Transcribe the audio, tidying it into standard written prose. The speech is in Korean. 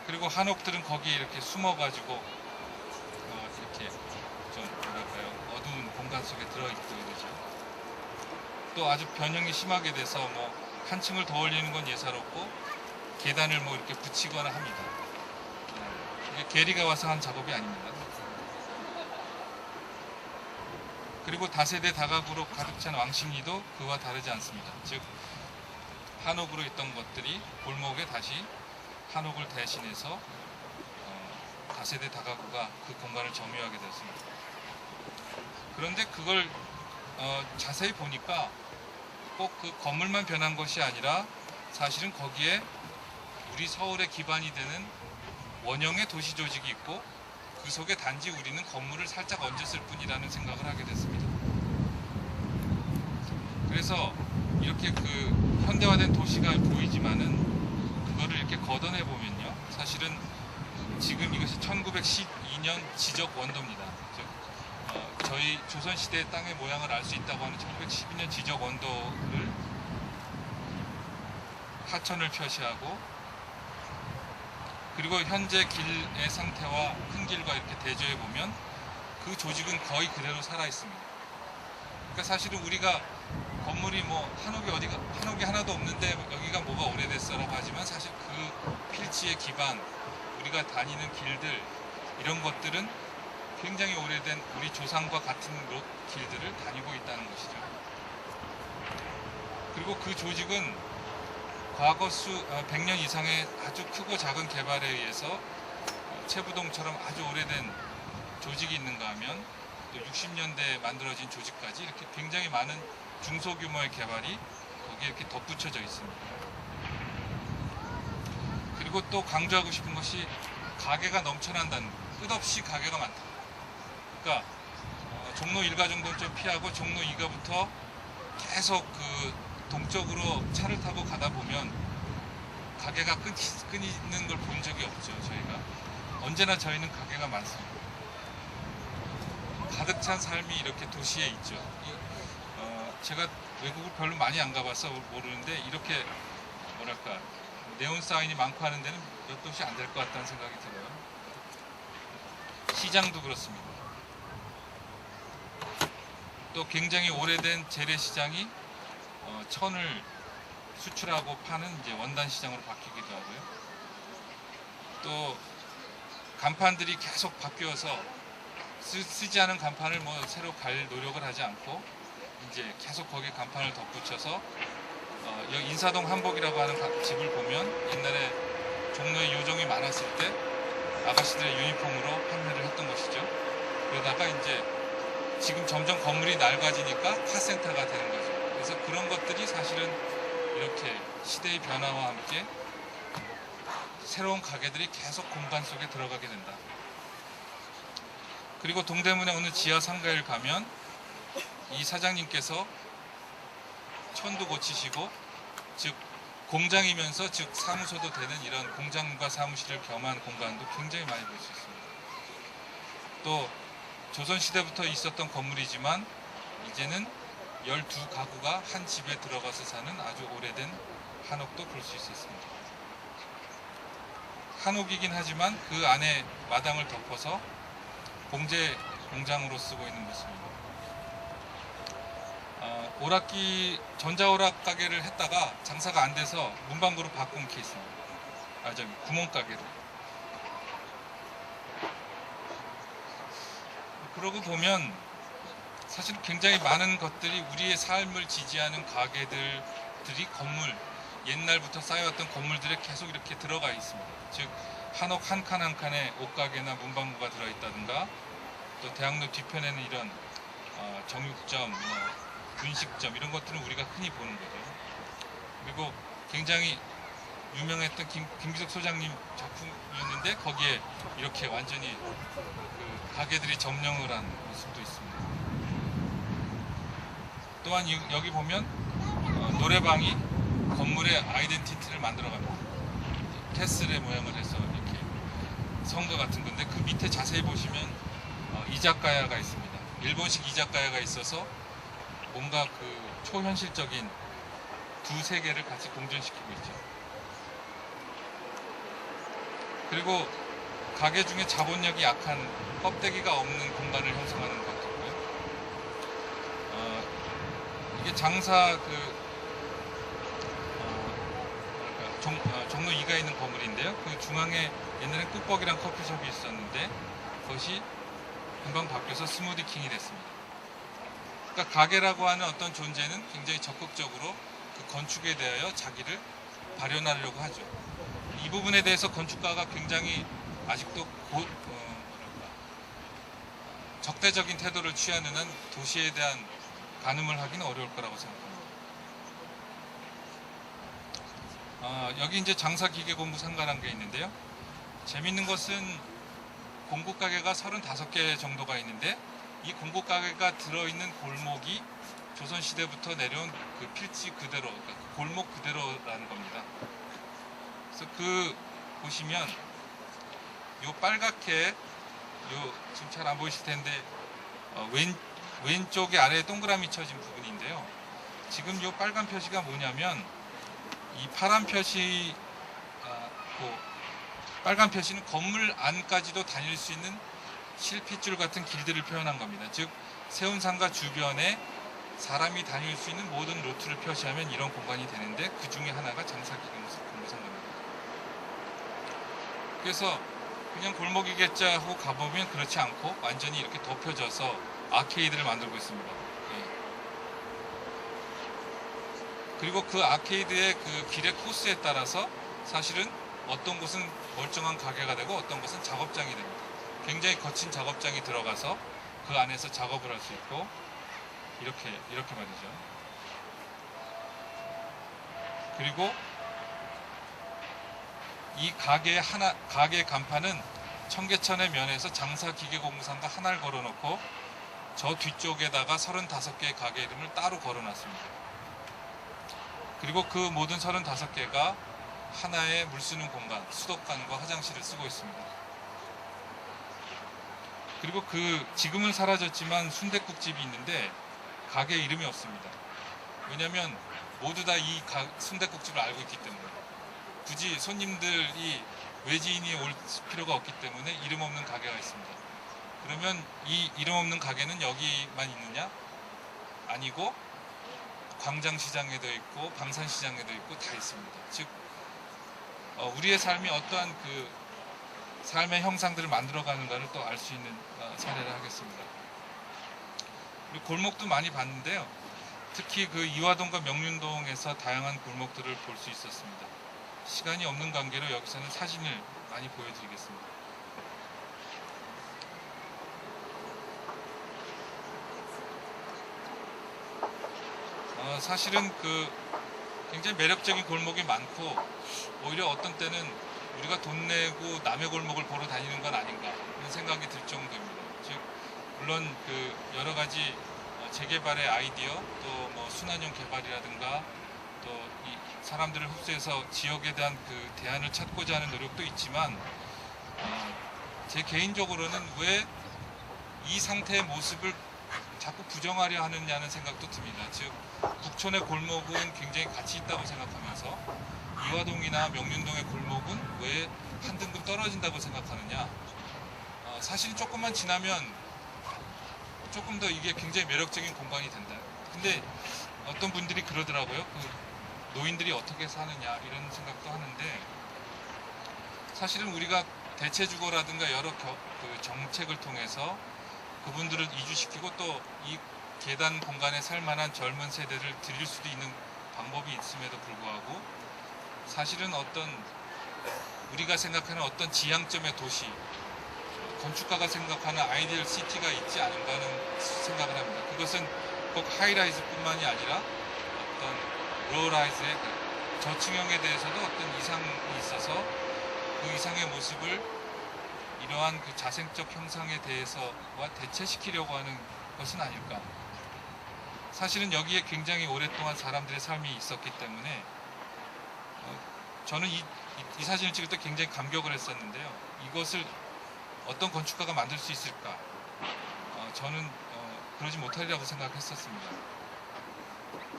그리고 한옥들은 거기에 이렇게 숨어가지고 이렇게 좀 뭐랄까요, 어두운 공간 속에 들어있고 이러죠. 또 아주 변형이 심하게 돼서 뭐 한 층을 더 올리는 건 예사롭고 계단을 뭐 이렇게 붙이거나 합니다. 이게 게리가 와서 한 작업이 아닙니다. 그리고 다세대 다가구로 가득 찬 왕십리도 그와 다르지 않습니다. 즉 한옥으로 있던 것들이 골목에 다시 한옥을 대신해서 다세대 다가구가 그 공간을 점유하게 됐습니다. 그런데 그걸 자세히 보니까 꼭 그 건물만 변한 것이 아니라 사실은 거기에 우리 서울의 기반이 되는 원형의 도시 조직이 있고 그 속에 단지 우리는 건물을 살짝 얹었을 뿐이라는 생각을 하게 됐습니다. 그래서 이렇게 그 현대화된 도시가 보이지만은 그거를 이렇게 걷어내 보면요, 사실은 지금 이것이 1912년 지적 원도입니다. 즉 저희 조선시대의 땅의 모양을 알 수 있다고 하는 1912년 지적 원도를 하천을 표시하고, 그리고 현재 길의 상태와 큰 길과 이렇게 대조해 보면 그 조직은 거의 그대로 살아 있습니다. 그러니까 사실은 우리가 건물이 뭐 한옥이 하나도 없는데 여기가 뭐가 오래됐어라고 하지만 사실 그 필지의 기반, 우리가 다니는 길들, 이런 것들은 굉장히 오래된 우리 조상과 같은 길들을 다니고 있다는 것이죠. 그리고 그 조직은 과거 100년 이상의 아주 크고 작은 개발에 의해서 채부동처럼 아주 오래된 조직이 있는가 하면 또 60년대에 만들어진 조직까지 이렇게 굉장히 많은 중소규모의 개발이 거기에 이렇게 덧붙여져 있습니다. 그리고 또 강조하고 싶은 것이 가게가 넘쳐난다는 것, 끝없이 가게가 많다. 그러니까 종로 1가 정도는 좀 피하고 종로 2가부터 계속 그 동쪽으로 차를 타고 가다 보면 가게가 끊이는 걸 본 적이 없죠. 저희가 언제나 저희는 가게가 많습니다. 가득 찬 삶이 이렇게 도시에 있죠. 제가 외국을 별로 많이 안 가봐서 모르는데 이렇게 뭐랄까 네온 사인이 많고 하는 데는 몇 도시 안 될 것 같다는 생각이 들어요. 시장도 그렇습니다. 또 굉장히 오래된 재래시장이 천을 수출하고 파는 이제 원단 시장으로 바뀌기도 하고요. 또 간판들이 계속 바뀌어서 쓰지 않은 간판을 뭐 새로 갈 노력을 하지 않고 이제 계속 거기에 간판을 덧붙여서 여기 인사동 한복이라고 하는 집을 보면 옛날에 종로에 요정이 많았을 때 아가씨들의 유니폼으로 판매를 했던 것이죠. 그러다가 이제 지금 점점 건물이 낡아지니까 카센터가 되는 거죠. 그래서 그런 것들이 사실은 이렇게 시대의 변화와 함께 새로운 가게들이 계속 공간 속에 들어가게 된다. 그리고 동대문에 어느 지하 상가를 가면 이 사장님께서 천도 고치시고, 즉 공장이면서 즉 사무소도 되는 이런 공장과 사무실을 겸한 공간도 굉장히 많이 볼 수 있습니다. 또 조선시대부터 있었던 건물이지만 이제는 12가구가 한 집에 들어가서 사는 아주 오래된 한옥도 볼 수 있었습니다. 한옥이긴 하지만 그 안에 마당을 덮어서 봉제 공장으로 쓰고 있는 모습입니다. 오락기 전자오락 가게를 했다가 장사가 안 돼서 문방구로 바꾼 케이스입니다. 구멍가게로. 그러고 보면 사실 굉장히 많은 것들이 우리의 삶을 지지하는 가게들이 건물, 옛날부터 쌓여왔던 건물들에 계속 이렇게 들어가 있습니다. 즉 한옥 한 칸 한 칸에 옷가게나 문방구가 들어있다든가, 또 대학로 뒤편에는 이런 정육점, 분식점, 이런 것들은 우리가 흔히 보는 거죠. 그리고 굉장히 유명했던 김기석 소장님 작품이었는데 거기에 이렇게 완전히 그 가게들이 점령을 한 모습도 있습니다. 또한 여기 보면 노래방이 건물의 아이덴티티를 만들어갑니다. 캐슬의 모양을 해서 이렇게 성가 같은 건데, 그 밑에 자세히 보시면 이자카야가 있습니다. 일본식 이자카야가 있어서 뭔가 그 초현실적인 두 세계를 같이 공존시키고 있죠. 그리고 가게 중에 자본력이 약한 껍데기가 없는 공간을 형성하는 것이고요. 이게 장사 종로 2가 있는 건물인데요. 그 중앙에 옛날엔 꾹뻑이란 커피숍이 있었는데 그것이 금방 바뀌어서 스무디킹이 됐습니다. 그러니까 가게라고 하는 어떤 존재는 굉장히 적극적으로 그 건축에 대하여 자기를 발현하려고 하죠. 이 부분에 대해서 건축가가 굉장히 아직도 적대적인 태도를 취하는 한 도시에 대한 가늠을 하기는 어려울 거라고 생각합니다. 여기 이제 장사기계공부 상가라는 게 있는데요. 재밌는 것은 공구가게가 35개 정도가 있는데 이 공구가게가 들어있는 골목이 조선시대부터 내려온 그 필지 그대로, 그러니까 그 골목 그대로라는 겁니다. 그래서 보시면 요 빨갛게 지금 잘 안 보이실 텐데 왼쪽에 아래에 동그라미 쳐진 부분인데요. 지금 요 빨간 표시가 뭐냐면 이 파란 표시, 빨간 표시는 건물 안까지도 다닐 수 있는 실핏줄 같은 길들을 표현한 겁니다. 즉 세운상가 주변에 사람이 다닐 수 있는 모든 루트를 표시하면 이런 공간이 되는데 그 중에 하나가 장사기계공부상가입니다. 그래서 그냥 골목이겠자 하고 가보면 그렇지 않고 완전히 이렇게 덮여져서 아케이드를 만들고 있습니다. 그리고 그 아케이드의 그 길의 코스에 따라서 사실은 어떤 곳은 멀쩡한 가게가 되고 어떤 곳은 작업장이 됩니다. 굉장히 거친 작업장이 들어가서 그 안에서 작업을 할 수 있고 이렇게 말이죠. 그리고 이 가게 간판은 청계천의 면에서 장사기계공부상가 하나를 걸어놓고 저 뒤쪽에다가 35개의 가게 이름을 따로 걸어놨습니다. 그리고 그 모든 35개가 하나의 물 쓰는 공간, 수도관과 화장실을 쓰고 있습니다. 그리고 지금은 사라졌지만 순댓국집이 있는데 가게 이름이 없습니다. 왜냐하면 모두 다 이 순댓국집을 알고 있기 때문에 굳이 손님들이 외지인이 올 필요가 없기 때문에 이름 없는 가게가 있습니다. 그러면 이 이름 없는 가게는 여기만 있느냐? 아니고 광장시장에도 있고 방산시장에도 있고 다 있습니다. 즉 우리의 삶이 어떠한 그 삶의 형상들을 만들어가는가를 또 알 수 있는 사례를 하겠습니다. 그리고 골목도 많이 봤는데요. 특히 그 이화동과 명륜동에서 다양한 골목들을 볼 수 있었습니다. 시간이 없는 관계로 여기서는 사진을 많이 보여드리겠습니다. 사실은 굉장히 매력적인 골목이 많고 오히려 어떤 때는 우리가 돈 내고 남의 골목을 보러 다니는 건 아닌가 이런 생각이 들 정도입니다. 즉 물론 여러 가지 재개발의 아이디어 또 뭐 순환형 개발이라든가 또 이 사람들을 흡수해서 지역에 대한 대안을 찾고자 하는 노력도 있지만 제 개인적으로는 왜 이 상태의 모습을 자꾸 부정하려 하느냐는 생각도 듭니다. 즉 북촌의 골목은 굉장히 가치 있다고 생각하면서 이화동이나 명륜동의 골목은 왜 한 등급 떨어진다고 생각하느냐. 사실 조금만 지나면 조금 더 이게 굉장히 매력적인 공간이 된다. 근데 어떤 분들이 그러더라고요. 노인들이 어떻게 사느냐 이런 생각도 하는데 사실은 우리가 대체주거라든가 여러 정책을 통해서 그분들을 이주시키고 또 이 계단 공간에 살만한 젊은 세대를 들일 수도 있는 방법이 있음에도 불구하고 사실은 우리가 생각하는 어떤 지향점의 도시, 건축가가 생각하는 아이디얼 시티가 있지 않은가 하는 생각을 합니다. 그것은 꼭 하이라이즈뿐만이 아니라 어떤 로우라이즈의 저층형에 대해서도 어떤 이상이 있어서 그 이상의 모습을 이러한 자생적 형상에 대해서와 대체시키려고 하는 것은 아닐까. 사실은 여기에 굉장히 오랫동안 사람들의 삶이 있었기 때문에 저는 이 사진을 찍을 때 굉장히 감격을 했었는데요. 이것을 어떤 건축가가 만들 수 있을까? 저는 그러지 못하리라고 생각했었습니다.